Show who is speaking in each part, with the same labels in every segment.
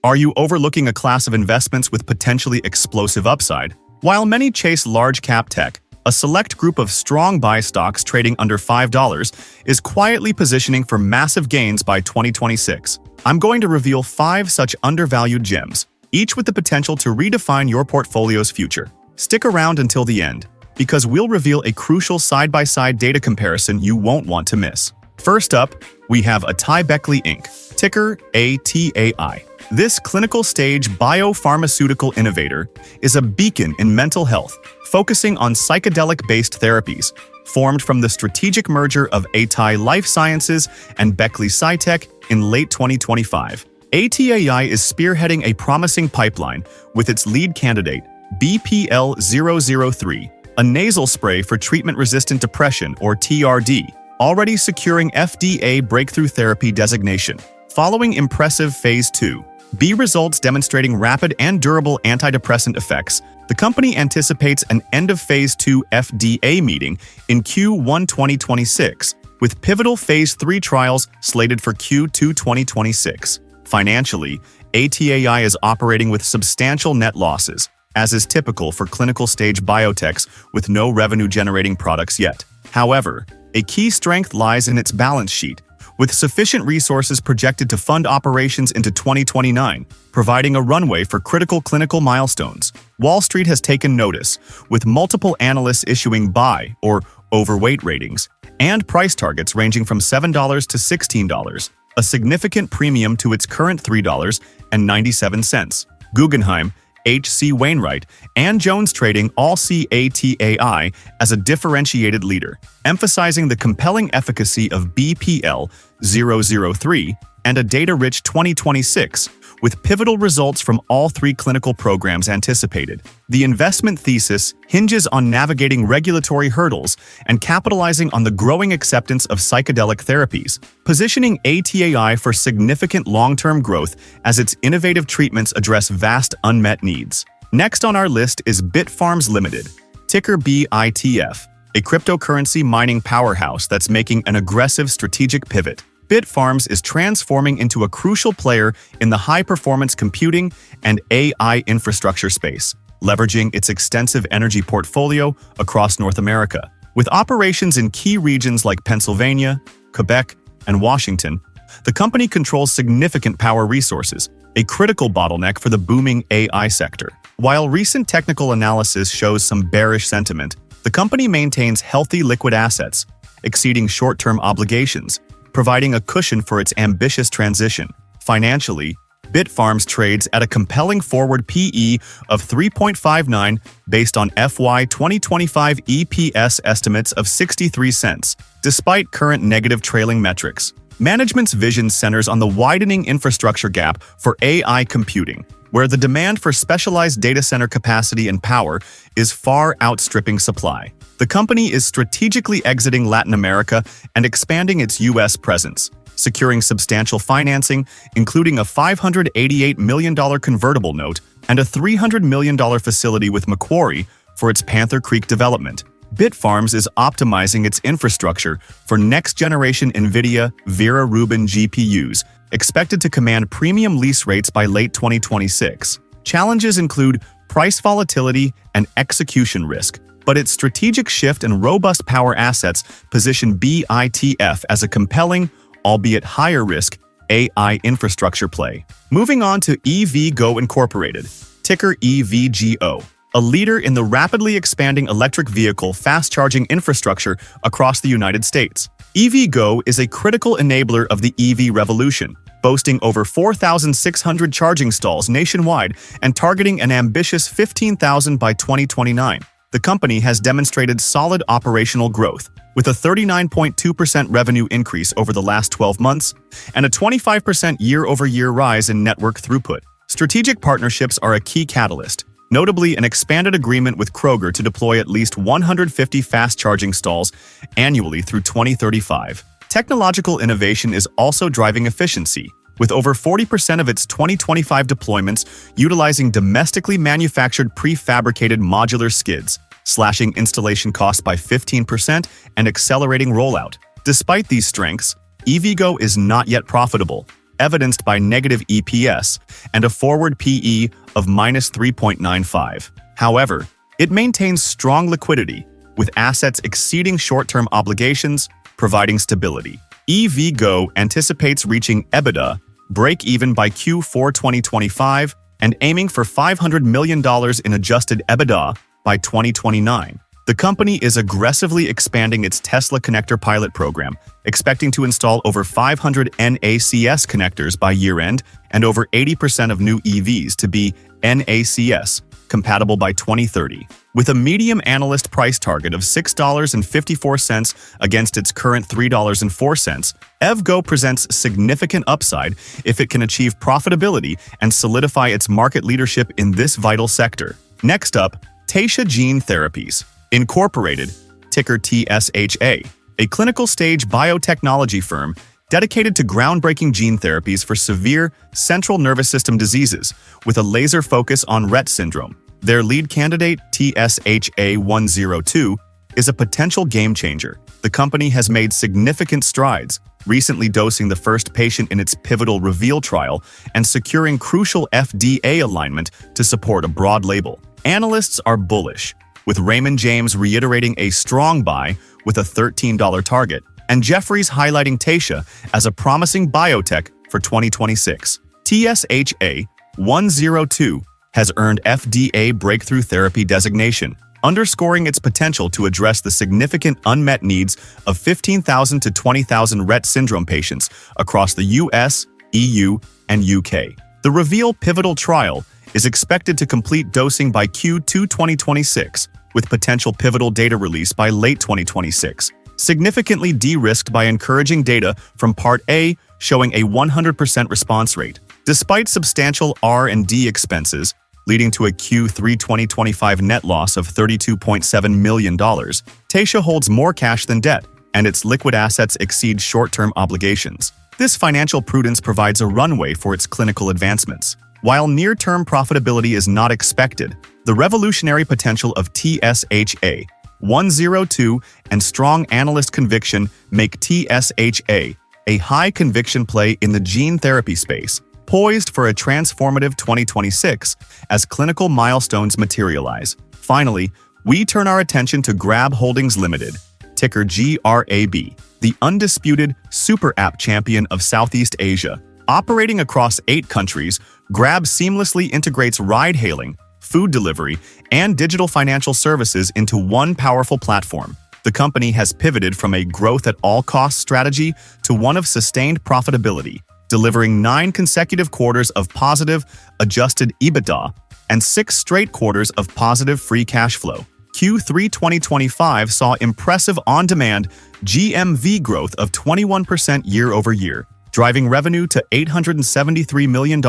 Speaker 1: Are you overlooking a class of investments with potentially explosive upside? While many chase large-cap tech, a select group of strong buy stocks trading under $5 is quietly positioning for massive gains by 2026. I'm going to reveal 5 such undervalued gems, each with the potential to redefine your portfolio's future. Stick around until the end, because we'll reveal a crucial side-by-side data comparison you won't want to miss. First up, we have Atai Inc., ticker ATAI. This clinical-stage biopharmaceutical innovator is a beacon in mental health, focusing on psychedelic-based therapies, formed from the strategic merger of Atai Life Sciences and Beckley Psytech in late 2025. ATAI is spearheading a promising pipeline with its lead candidate, BPL-003, a nasal spray for treatment-resistant depression, or TRD, already securing FDA Breakthrough Therapy designation. Following impressive Phase 2b results demonstrating rapid and durable antidepressant effects, the company anticipates an end-of-Phase 2 FDA meeting in Q1 2026, with pivotal Phase 3 trials slated for Q2 2026. Financially, ATAI is operating with substantial net losses, as is typical for clinical-stage biotechs with no revenue-generating products yet. However, a key strength lies in its balance sheet, with sufficient resources projected to fund operations into 2029, providing a runway for critical clinical milestones. Wall Street has taken notice, with multiple analysts issuing buy or overweight ratings, and price targets ranging from $7 to $16, a significant premium to its current $3.97. Guggenheim, H.C. Wainwright, and Jones Trading all see ATAI as a differentiated leader, emphasizing the compelling efficacy of BPL-003 and a data-rich 2026, with pivotal results from all 3 clinical programs anticipated. The investment thesis hinges on navigating regulatory hurdles and capitalizing on the growing acceptance of psychedelic therapies, positioning ATAI for significant long-term growth as its innovative treatments address vast unmet needs. Next on our list is Bitfarms Limited, ticker BITF, a cryptocurrency mining powerhouse that's making an aggressive strategic pivot. Bitfarms is transforming into a crucial player in the high-performance computing and AI infrastructure space, leveraging its extensive energy portfolio across North America. With operations in key regions like Pennsylvania, Quebec, and Washington, the company controls significant power resources, a critical bottleneck for the booming AI sector. While recent technical analysis shows some bearish sentiment, the company maintains healthy liquid assets, exceeding short-term obligations, providing a cushion for its ambitious transition. Financially, Bitfarms trades at a compelling forward PE of 3.59 based on FY 2025 EPS estimates of 63 cents, despite current negative trailing metrics. Management's vision centers on the widening infrastructure gap for AI computing, where the demand for specialized data center capacity and power is far outstripping supply. The company is strategically exiting Latin America and expanding its U.S. presence, securing substantial financing, including a $588 million convertible note and a $300 million facility with Macquarie for its Panther Creek development. Bitfarms is optimizing its infrastructure for next-generation NVIDIA Vera Rubin GPUs, expected to command premium lease rates by late 2026. Challenges include price volatility and execution risk, but its strategic shift and robust power assets position BITF as a compelling, albeit higher-risk, AI infrastructure play. Moving on to EVgo Incorporated, ticker EVGO, a leader in the rapidly expanding electric vehicle fast-charging infrastructure across the United States. EVgo is a critical enabler of the EV revolution, boasting over 4,600 charging stalls nationwide and targeting an ambitious 15,000 by 2029. The company has demonstrated solid operational growth, with a 39.2% revenue increase over the last 12 months and a 25% year-over-year rise in network throughput. Strategic partnerships are a key catalyst, notably an expanded agreement with Kroger to deploy at least 150 fast-charging stalls annually through 2035. Technological innovation is also driving efficiency, with over 40% of its 2025 deployments utilizing domestically manufactured prefabricated modular skids, slashing installation costs by 15% and accelerating rollout. Despite these strengths, EVgo is not yet profitable, evidenced by negative EPS and a forward PE of -3.95. However, it maintains strong liquidity, with assets exceeding short-term obligations, providing stability. EVgo anticipates reaching EBITDA break-even by Q4 2025 and aiming for $500 million in adjusted EBITDA by 2029. The company is aggressively expanding its Tesla connector pilot program, expecting to install over 500 NACS connectors by year-end and over 80% of new EVs to be NACS compatible by 2030. With a medium analyst price target of $6.54 against its current $3.04, EVgo presents significant upside if it can achieve profitability and solidify its market leadership in this vital sector. Next up, Taysha Gene Therapies, Incorporated, ticker TSHA, a clinical-stage biotechnology firm dedicated to groundbreaking gene therapies for severe central nervous system diseases, with a laser focus on Rett syndrome. Their lead candidate, TSHA-102, is a potential game-changer. The company has made significant strides, recently dosing the first patient in its pivotal REVEAL trial and securing crucial FDA alignment to support a broad label. Analysts are bullish, with Raymond James reiterating a strong buy with a $13 target, and Jefferies highlighting Taysha as a promising biotech for 2026. TSHA-102 has earned FDA Breakthrough Therapy designation, underscoring its potential to address the significant unmet needs of 15,000 to 20,000 Rett syndrome patients across the US, EU, and UK. The REVEAL pivotal trial is expected to complete dosing by Q2 2026, with potential pivotal data release by late 2026, significantly de-risked by encouraging data from Part A showing a 100% response rate. Despite substantial R&D expenses, leading to a Q3 2025 net loss of $32.7 million, Taysha holds more cash than debt, and its liquid assets exceed short-term obligations. This financial prudence provides a runway for its clinical advancements. While near-term profitability is not expected, the revolutionary potential of TSHA-102 and strong analyst conviction make TSHA a high-conviction play in the gene therapy space, poised for a transformative 2026 as clinical milestones materialize. Finally, we turn our attention to Grab Holdings Limited, ticker GRAB, the undisputed super app champion of Southeast Asia. Operating across 8 countries, Grab seamlessly integrates ride-hailing, food delivery, and digital financial services into one powerful platform. The company has pivoted from a growth-at-all-costs strategy to one of sustained profitability, delivering 9 consecutive quarters of positive adjusted EBITDA and 6 straight quarters of positive free cash flow. Q3 2025 saw impressive on-demand GMV growth of 21% year-over-year, driving revenue to $873 million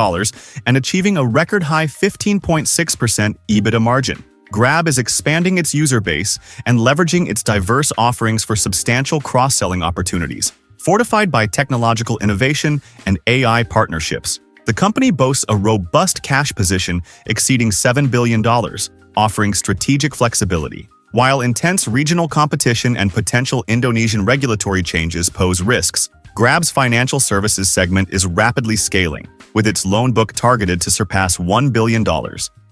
Speaker 1: and achieving a record-high 15.6% EBITDA margin. Grab is expanding its user base and leveraging its diverse offerings for substantial cross-selling opportunities. Fortified by technological innovation and AI partnerships, the company boasts a robust cash position exceeding $7 billion, offering strategic flexibility. While intense regional competition and potential Indonesian regulatory changes pose risks, Grab's financial services segment is rapidly scaling, with its loan book targeted to surpass $1 billion.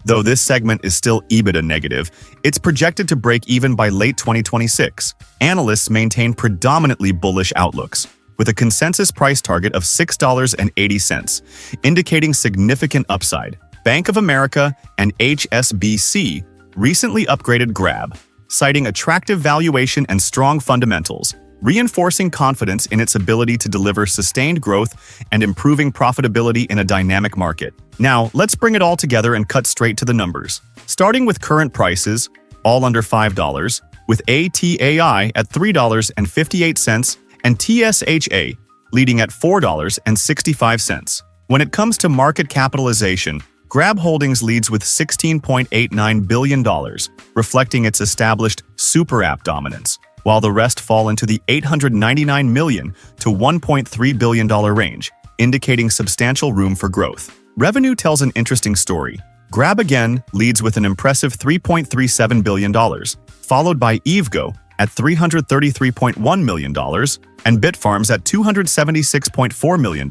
Speaker 1: Though this segment is still EBITDA negative, it's projected to break even by late 2026. Analysts maintain predominantly bullish outlooks, with a consensus price target of $6.80, indicating significant upside. Bank of America and HSBC recently upgraded Grab, citing attractive valuation and strong fundamentals, reinforcing confidence in its ability to deliver sustained growth and improving profitability in a dynamic market. Now, let's bring it all together and cut straight to the numbers. Starting with current prices, all under $5, with ATAI at $3.58 and TSHA leading at $4.65. When it comes to market capitalization, Grab Holdings leads with $16.89 billion, reflecting its established super app dominance, while the rest fall into the $899 million to $1.3 billion range, indicating substantial room for growth. Revenue tells an interesting story. Grab again leads with an impressive $3.37 billion, followed by EVgo at $333.1 million and Bitfarms at $276.4 million,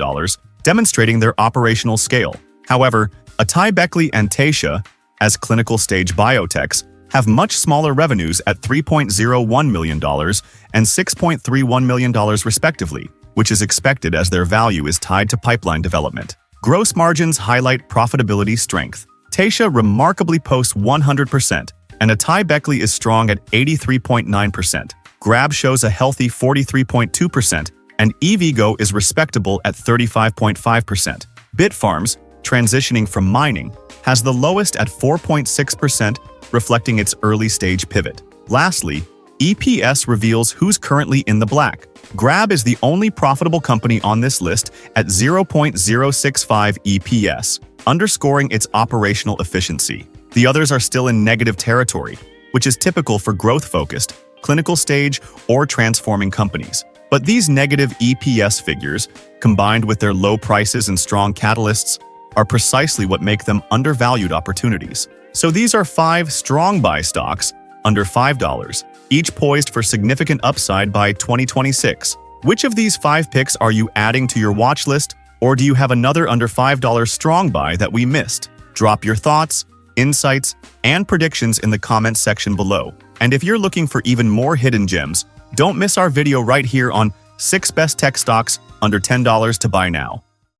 Speaker 1: demonstrating their operational scale. However, Atai and Taysha, as clinical stage biotechs, have much smaller revenues at $3.01 million and $6.31 million respectively, which is expected as their value is tied to pipeline development. Gross margins highlight profitability strength. Taysha remarkably posts 100%, and Atai is strong at 83.9%. Grab shows a healthy 43.2%, and EVgo is respectable at 35.5%. Bitfarms, transitioning from mining, has the lowest at 4.6%, reflecting its early-stage pivot. Lastly, EPS reveals who's currently in the black. Grab is the only profitable company on this list at 0.065 EPS, underscoring its operational efficiency. The others are still in negative territory, which is typical for growth-focused, clinical stage, or transforming companies. But these negative EPS figures, combined with their low prices and strong catalysts, are precisely what make them undervalued opportunities. So these are 5 strong buy stocks under $5, each poised for significant upside by 2026. Which of these 5 picks are you adding to your watch list, or do you have another under $5 strong buy that we missed? Drop your thoughts, insights, and predictions in the comments section below. And if you're looking for even more hidden gems, don't miss our video right here on 6 best tech stocks under $10 to buy now.